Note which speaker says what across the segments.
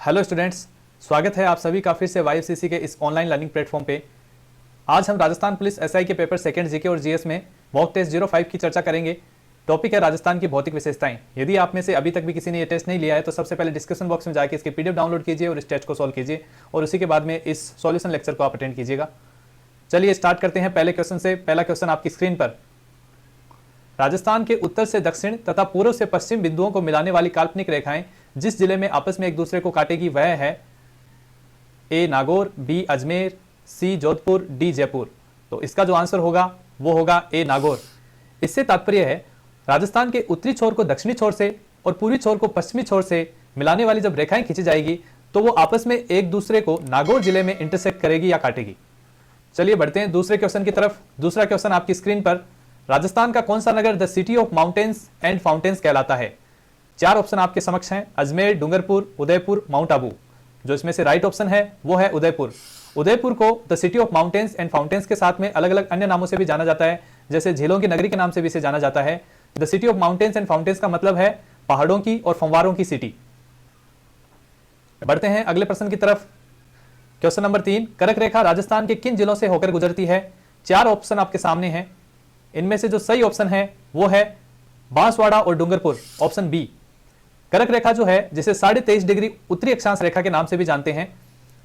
Speaker 1: Hello students, स्वागत है आप सभी का फिर से वाईएफसीसी के इस ऑनलाइन लर्निंग प्लेटफॉर्म पे। आज हम राजस्थान पुलिस एसआई के पेपर सेकंड जीके और जीएस में मॉक टेस्ट 05 की चर्चा करेंगे। टॉपिक है राजस्थान की भौतिक विशेषताएं। यदि आप में से अभी तक भी किसी ने ये टेस्ट नहीं लिया है तो सबसे पहले डिस्क्रिप्शन बॉक्स में जाकर इसके पीडीएफ डाउनलोड कीजिए और इस टेस्ट को सॉल्व कीजिए और उसी के बाद में इस सॉल्यूशन लेक्चर को आप अटेंड कीजिएगा। चलिए स्टार्ट करते हैं पहले क्वेश्चन से। पहला क्वेश्चन आपकी स्क्रीन पर। राजस्थान के उत्तर से दक्षिण तथा पूर्व से पश्चिम बिंदुओं को मिलाने वाली काल्पनिक रेखाएं जिस जिले में आपस में एक दूसरे को काटेगी वह है ए नागौर, बी अजमेर, सी जोधपुर, डी जयपुर। तो इसका जो आंसर होगा वो होगा ए नागौर। इससे तात्पर्य है राजस्थान के उत्तरी छोर को दक्षिणी छोर से और पूर्वी छोर को पश्चिमी छोर से मिलाने वाली जब रेखाएं खींची जाएगी तो वो आपस में एक दूसरे को नागौर जिले में इंटरसेक्ट करेगी या काटेगी। चलिए बढ़ते हैं दूसरे क्वेश्चन की तरफ। दूसरा क्वेश्चन आपकी स्क्रीन पर। राजस्थान का कौन सा नगर the city of mountains and fountains कहलाता है? चार ऑप्शन आपके समक्ष हैं, अजमेर, डूंगरपुर, उदयपुर, माउंट आबू। जो इसमें से राइट ऑप्शन है वो है उदयपुर। उदयपुर को the city of mountains and fountains के साथ में अलग अलग अन्य नामों से भी जाना जाता है, जैसे झीलों की नगरी के नाम से भी इसे जाना जाता है। The city of mountains and fountains का मतलब है पहाड़ों की और फंवारों की सिटी। बढ़ते हैं अगले प्रश्न की तरफ। Question number 3। कर्क रेखा राजस्थान के किन जिलों से होकर गुजरती है? चार ऑप्शन आपके सामने हैं। इनमें से जो सही ऑप्शन है वो है बांसवाड़ा और डूंगरपुर, ऑप्शन बी। कर्क रेखा जो है जिसे 23.5 डिग्री उत्तरी अक्षांश रेखा के नाम से भी जानते हैं,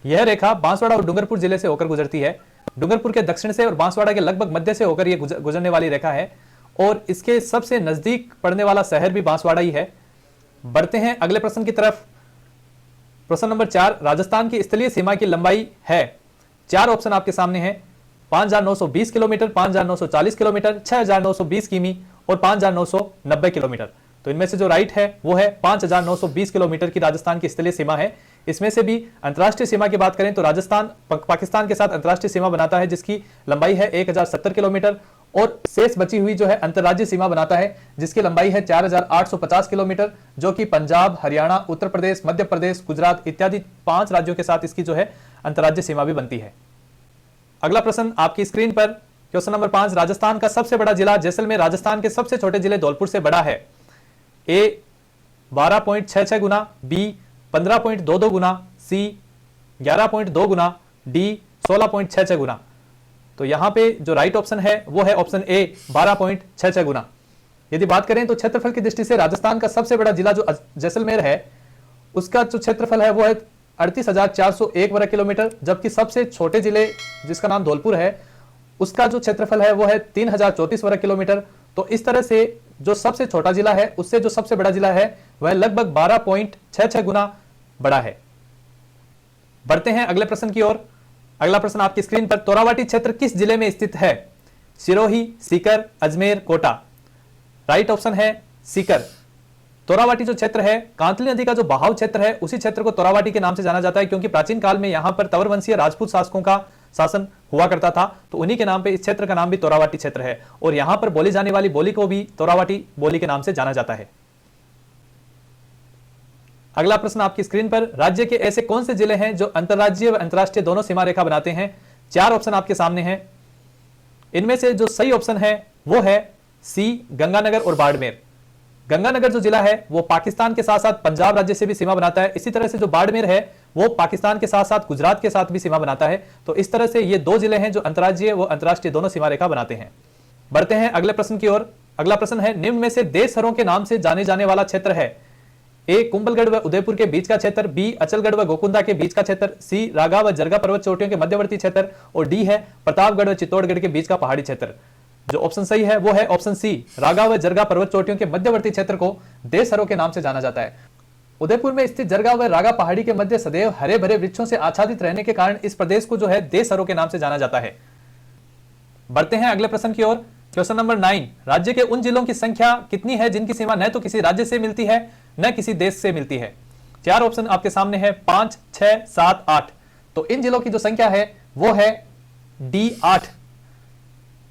Speaker 1: यह रेखा बांसवाड़ा और डूंगरपुर जिले से होकर गुजरती है। डूंगरपुर के दक्षिण से और बांसवाड़ा के लगभग मध्य से होकर यह गुजरने वाली रेखा है और इसके सबसे नजदीक पड़ने वाला शहर भी बांसवाड़ा ही है। बढ़ते हैं अगले प्रश्न की तरफ। प्रश्न नंबर 4। राजस्थान की स्थलीय सीमा की लंबाई है। चार ऑप्शन आपके सामने हैं, 5,920 किलोमीटर, 5,940 किलोमीटर, 6,920 किमी और 5,990 किलोमीटर। तो इनमें से जो राइट है वो है 5,920 किलोमीटर की राजस्थान की स्थलीय सीमा है। इसमें से भी अंतर्राष्ट्रीय सीमा की बात करें तो राजस्थान पाकिस्तान के साथ अंतर्राष्ट्रीय सीमा बनाता है जिसकी लंबाई है 1,070 किलोमीटर और शेष बची हुई जो है अंतर्राज्यीय सीमा बनाता है जिसकी लंबाई है 4,850 किलोमीटर, जो कि पंजाब, हरियाणा, उत्तर प्रदेश, मध्य प्रदेश, गुजरात इत्यादि 5 राज्यों के साथ इसकी जो है अंतर्राज्यीय सीमा भी बनती है। अगला प्रश्न आपकी स्क्रीन पर। Question number 5। राजस्थान का सबसे बड़ा जिला जैसलमेर राजस्थान के सबसे छोटे जिले धौलपुर से बड़ा है। ए 12.66 गुना, बी 15.22 गुना, सी 11.2 गुना, डी 16.66 गुना। तो यहां पे जो राइट ऑप्शन है वो है ऑप्शन ए 12.66 गुना। यदि बात करें तो क्षेत्रफल की दृष्टि से राजस्थान का सबसे बड़ा जिला जो जैसलमेर है उसका जो क्षेत्रफल है वो है 38,401 वर्ग किलोमीटर, जबकि सबसे छोटे जिले जिसका नाम धौलपुर है उसका जो क्षेत्रफल है वो है 3,034 वर्ग किलोमीटर। तो इस तरह से जो सबसे छोटा जिला है उससे जो सबसे बड़ा जिला है वह लगभग 12.66 गुना बड़ा है। बढ़ते हैं अगले प्रश्न की ओर। अगला प्रश्न आपकी स्क्रीन पर। तोरावाटी क्षेत्र किस जिले में स्थित है? सिरोही, सीकर, अजमेर, कोटा। राइट ऑप्शन है सीकर। तोरावाटी जो क्षेत्र है कांतली नदी का जो बहाव क्षेत्र है उसी क्षेत्र को तोरावाटी के नाम से जाना जाता है, क्योंकि प्राचीन काल में यहां पर तंवर वंशीय राजपूत शासकों का शासन हुआ करता था, तो उन्हीं के नाम पे इस क्षेत्र का नाम भी तोरावाटी क्षेत्र है और यहां पर बोली जाने वाली बोली को भी तोरावाटी बोली के नाम से जाना जाता है। अगला प्रश्न आपकी स्क्रीन पर। राज्य के ऐसे कौन से जिले हैं जो अंतर्राज्यीय व अंतर्राष्ट्रीय दोनों सीमा रेखा बनाते हैं? चार ऑप्शन आपके सामने हैं। इनमें से जो सही ऑप्शन है वो है सी गंगानगर और बाड़मेर। गंगानगर जो जिला है वो पाकिस्तान के साथ साथ पंजाब राज्य से भी सीमा बनाता है। इसी तरह से जो बाड़मेर है वो पाकिस्तान के साथ साथ गुजरात के साथ भी सीमा बनाता है। तो इस तरह से ये दो जिले हैं जो अंतर्राज्यीय व अंतर्राष्ट्रीय दोनों सीमा रेखा बनाते हैं। बढ़ते हैं अगले प्रश्न की ओर। अगला प्रश्न है, निम्न में से देशहरों के नाम से जाने जाने वाला क्षेत्र है? ए कुंभलगढ़ व उदयपुर के बीच का क्षेत्र, बी अचलगढ़ व गोकुंदा के बीच का क्षेत्र, सी रागा व जरगा पर्वत चोटियों के मध्यवर्ती क्षेत्र और डी है प्रतापगढ़ व चित्तौड़गढ़ के बीच का पहाड़ी क्षेत्र। जो ऑप्शन सही है वो है ऑप्शन सी, रागा व जरगा पर्वत चोटियों के मध्यवर्ती क्षेत्र को देशहरों के नाम से जाना जाता है। उदयपुर में स्थित जरगा व रागा पहाड़ी के मध्य सदैव हरे भरे वृक्षों से आच्छादित रहने के कारण इस प्रदेश को जो है देशहरों के नाम से जाना जाता है। बढ़ते हैं अगले प्रश्न की ओर। Question number 9। राज्य के उन जिलों की संख्या कितनी है जिनकी सीमा न तो किसी राज्य से मिलती है न किसी देश से मिलती है? चार ऑप्शन आपके सामने है, 5, 6, 7, 8। तो इन जिलों की जो संख्या है वो है डी 8,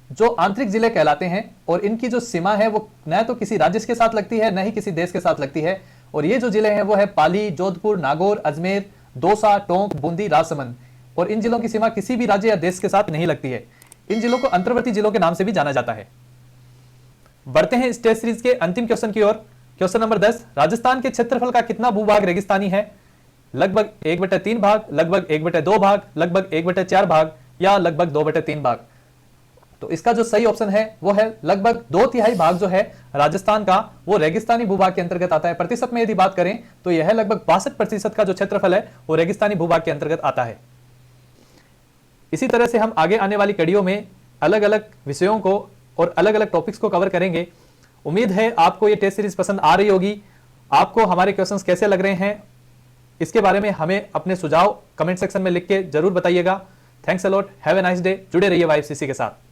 Speaker 1: जो आंतरिक जिले कहलाते हैं और इनकी जो सीमा है वो न तो किसी राज्य के साथ लगती है न ही किसी देश के साथ लगती है। और ये जो जिले हैं वो है पाली, जोधपुर, नागौर, अजमेर, दौसा, टोंक, बूंदी, राजसमंद। और इन जिलों की सीमा किसी भी राज्य या देश के साथ नहीं लगती है। इन जिलों को अंतर्वर्ती जिलों के नाम से भी जाना जाता है। बढ़ते हैं इस टेस्ट सीरीज के अंतिम क्वेश्चन की ओर। Question number 10। राजस्थान के क्षेत्रफल का कितना भूभाग रेगिस्तानी है? लगभग 1/3 भाग, लगभग 1/2 भाग, लगभग 1/4 भाग या लगभग 2/3 भाग। तो इसका जो सही ऑप्शन है वो है लगभग 2/3 भाग जो है राजस्थान का वो रेगिस्तानी भूभाग के अंतर्गत आता है। प्रतिशत में यदि बात करें तो यह लगभग 62% का जो क्षेत्रफल है वो रेगिस्तानी भूभाग के अंतर्गत आता है। इसी तरह से हम आगे आने वाली कड़ियों में अलग अलग विषयों को और अलग अलग टॉपिक्स को कवर करेंगे। उम्मीद है आपको ये टेस्ट सीरीज पसंद आ रही होगी। आपको हमारे क्वेश्चंस कैसे लग रहे हैं इसके बारे में हमें अपने सुझाव कमेंट सेक्शन में लिख के जरूर बताइएगा। Thanks a lot, have a nice day. जुड़े रहिए वाईएफसीसी के साथ।